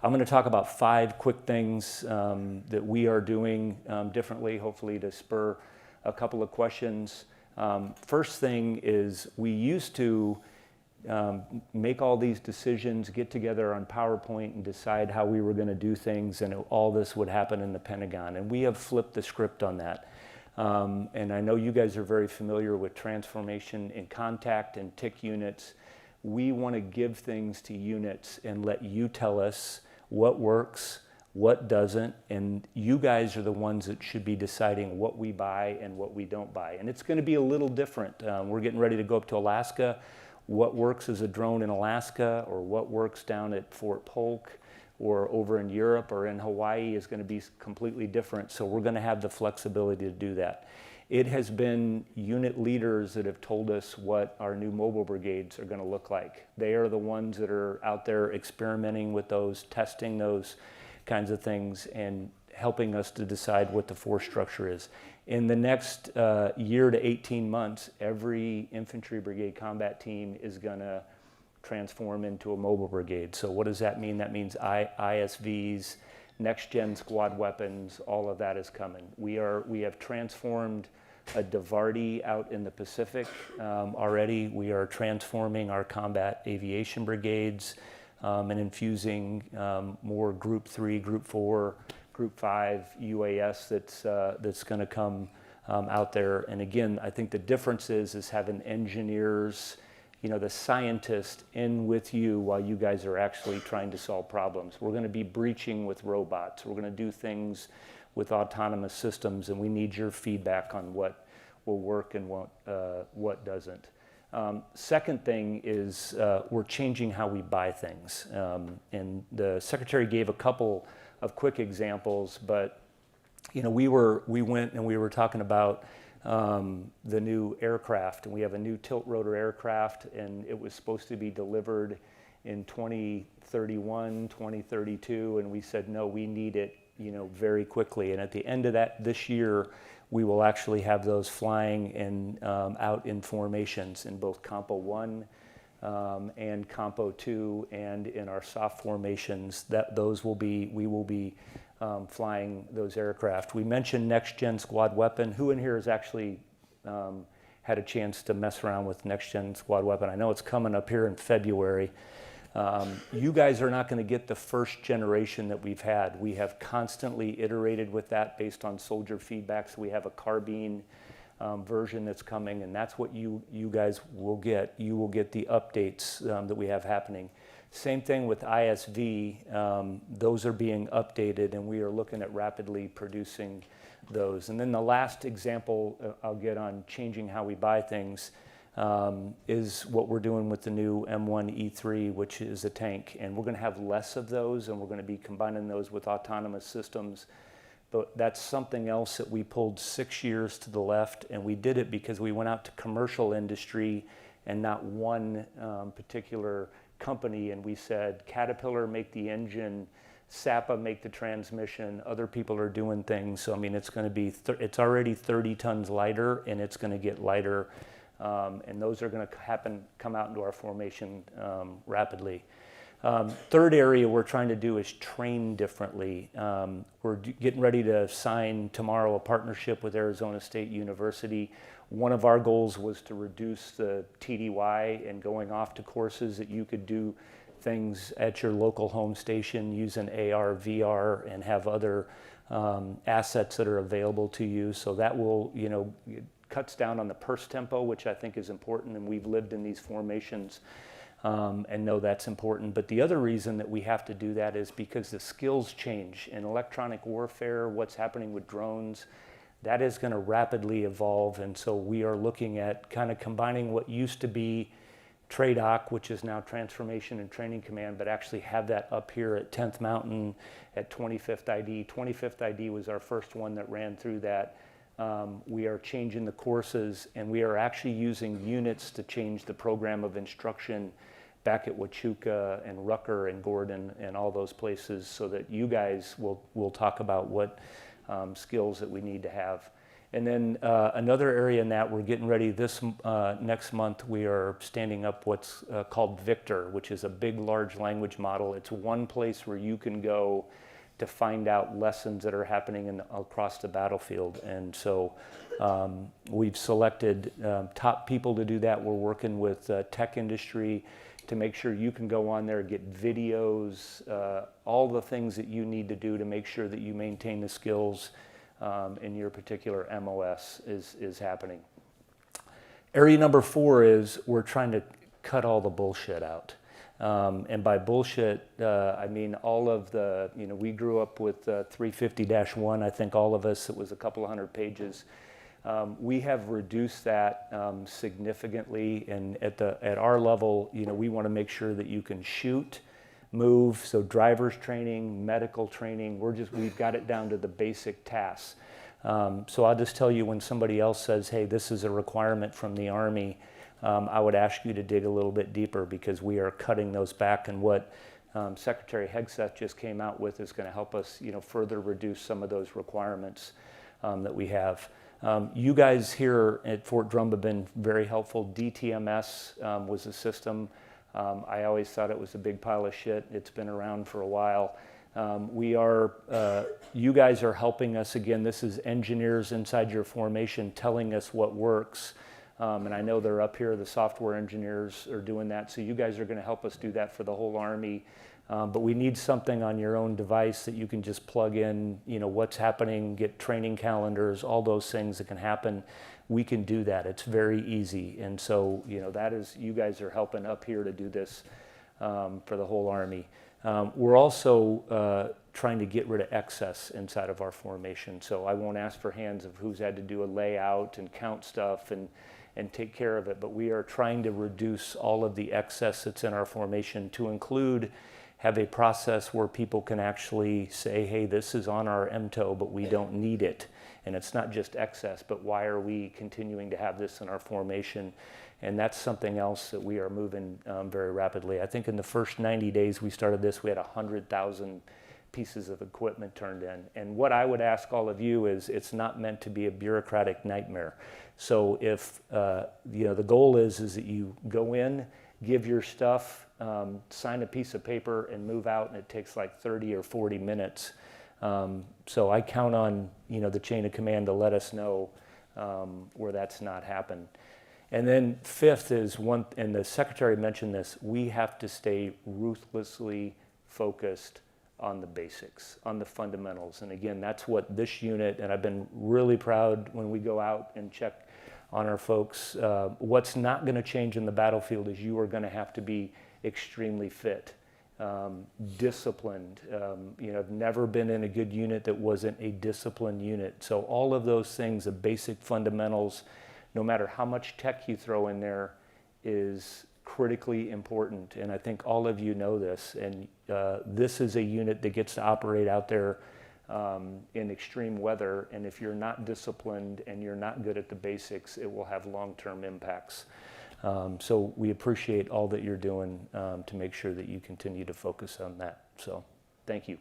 I'm going to talk about 5 quick things that we are doing differently, hopefully to spur a couple of questions. First thing is we used to make all these decisions, get together on PowerPoint and decide how we were going to do things, and all this would happen in the Pentagon. And we have flipped the script on that. And I know you guys are very familiar with transformation in contact and tick units. We want to give things to units and let you tell us what works, what doesn't, and you guys are the ones that should be deciding what we buy and what we don't buy. And it's going to be a little different. We're getting ready to go up to Alaska. What works as a drone in Alaska, or what works down at Fort Polk, or over in Europe or in Hawaii is going to be completely different. So we're going to have the flexibility to do that. It has been unit leaders that have told us what our new mobile brigades are going to look like. They are the ones that are out there experimenting with those, testing those kinds of things, and helping us to decide what the force structure is. In the next year to 18 months, every infantry brigade combat team is going to transform into a mobile brigade. So what does that mean? That means ISVs, next-gen squad weapons, all of that is coming. We have transformed a DIVARTY out in the Pacific already. We are transforming our combat aviation brigades and infusing more Group 3, Group 4, Group 5 UAS that's going to come out there. And again, I think the difference is having engineers, the scientist in with you while you guys are actually trying to solve problems. We're going to be breaching with robots. We're going to do things with autonomous systems, and we need your feedback on what will work and what doesn't. Second thing is we're changing how we buy things. And the Secretary gave a couple of quick examples, but we went and we were talking about the new aircraft, and we have a new tilt rotor aircraft, and it was supposed to be delivered in 2031, 2032, and we said, no, we need it, very quickly. And at the end of this year, we will actually have those flying and out in formations in both Compo 1 and Compo 2, and in our soft formations. We will be flying those aircraft. We mentioned next-gen squad weapon. Who in here has actually had a chance to mess around with next-gen squad weapon? I know it's coming up here in February. You guys are not going to get the first generation that we've had. We have constantly iterated with that based on soldier feedback. So we have a carbine version that's coming, and that's what you guys will get. You will get the updates that we have happening. Same thing with ISV. Those are being updated, and we are looking at rapidly producing those. And then the last example I'll get on changing how we buy things is what we're doing with the new M1E3, which is a tank. And we're going to have less of those, and we're going to be combining those with autonomous systems. But that's something else that we pulled 6 years to the left, and we did it because we went out to commercial industry and not one particular company, and we said, Caterpillar make the engine, SAPA make the transmission, other people are doing things. So I mean, it's going to be, it's already 30 tons lighter, and it's going to get lighter, and those are going to come out into our formation rapidly. Third area we're trying to do is train differently. We're getting ready to sign tomorrow a partnership with Arizona State University. One of our goals was to reduce the TDY and going off to courses that you could do things at your local home station using AR, VR, and have other assets that are available to you. So that will, it cuts down on the purse tempo, which I think is important, and we've lived in these formations and know that's important. But the other reason that we have to do that is because the skills change. In electronic warfare, what's happening with drones, that is going to rapidly evolve, and so we are looking at kind of combining what used to be TRADOC, which is now Transformation and Training Command, but actually have that up here at 10th Mountain at 25th ID. 25th ID was our first one that ran through that. We are changing the courses, and we are actually using units to change the program of instruction back at Huachuca and Rucker and Gordon and all those places, so that you guys will talk about what skills that we need to have. And then another area in that, we're getting ready this next month, we are standing up what's called Victor, which is a big, large language model. It's one place where you can go to find out lessons that are happening across the battlefield. And so we've selected top people to do that. We're working with tech industry to make sure you can go on there, get videos, all the things that you need to do to make sure that you maintain the skills in your particular MOS is happening. Area number 4 is we're trying to cut all the bullshit out. And by bullshit, I mean all of the, we grew up with 350-1, I think all of us, it was a couple of hundred pages. We have reduced that significantly, and at our level, we want to make sure that you can shoot, move, so driver's training, medical training, we've got it down to the basic tasks. So I'll just tell you, when somebody else says, hey, this is a requirement from the Army, I would ask you to dig a little bit deeper, because we are cutting those back, and what Secretary Hegseth just came out with is going to help us further reduce some of those requirements that we have. You guys here at Fort Drum have been very helpful. DTMS was a system. I always thought it was a big pile of shit. It's been around for a while. You guys are helping us. Again, this is engineers inside your formation telling us what works. And I know they're up here, the software engineers are doing that. So you guys are going to help us do that for the whole Army. But we need something on your own device that you can just plug in, what's happening, get training calendars, all those things that can happen. We can do that. It's very easy. And so, that is, you guys are helping up here to do this for the whole Army. We're also trying to get rid of excess inside of our formation. So I won't ask for hands of who's had to do a layout and count stuff and take care of it, but we are trying to reduce all of the excess that's in our formation to include have a process where people can actually say, hey, this is on our MTO, but we don't need it. And it's not just excess, but why are we continuing to have this in our formation? And that's something else that we are moving very rapidly. I think in the first 90 days we started this, we had 100,000 pieces of equipment turned in. And what I would ask all of you is, it's not meant to be a bureaucratic nightmare. So if the goal is that you go in, give your stuff, sign a piece of paper, and move out, and it takes like 30 or 40 minutes. So I count on the chain of command to let us know where that's not happened. And then 5th is one, and the Secretary mentioned this, we have to stay ruthlessly focused on the basics, on the fundamentals. And again, that's what this unit, and I've been really proud when we go out and check on our folks. What's not going to change in the battlefield is you are going to have to be extremely fit, disciplined. I've never been in a good unit that wasn't a disciplined unit. So all of those things, the basic fundamentals, no matter how much tech you throw in there, is critically important. And I think all of you know this. And this is a unit that gets to operate out there in extreme weather. And if you're not disciplined and you're not good at the basics, it will have long-term impacts. So we appreciate all that you're doing to make sure that you continue to focus on that. So thank you.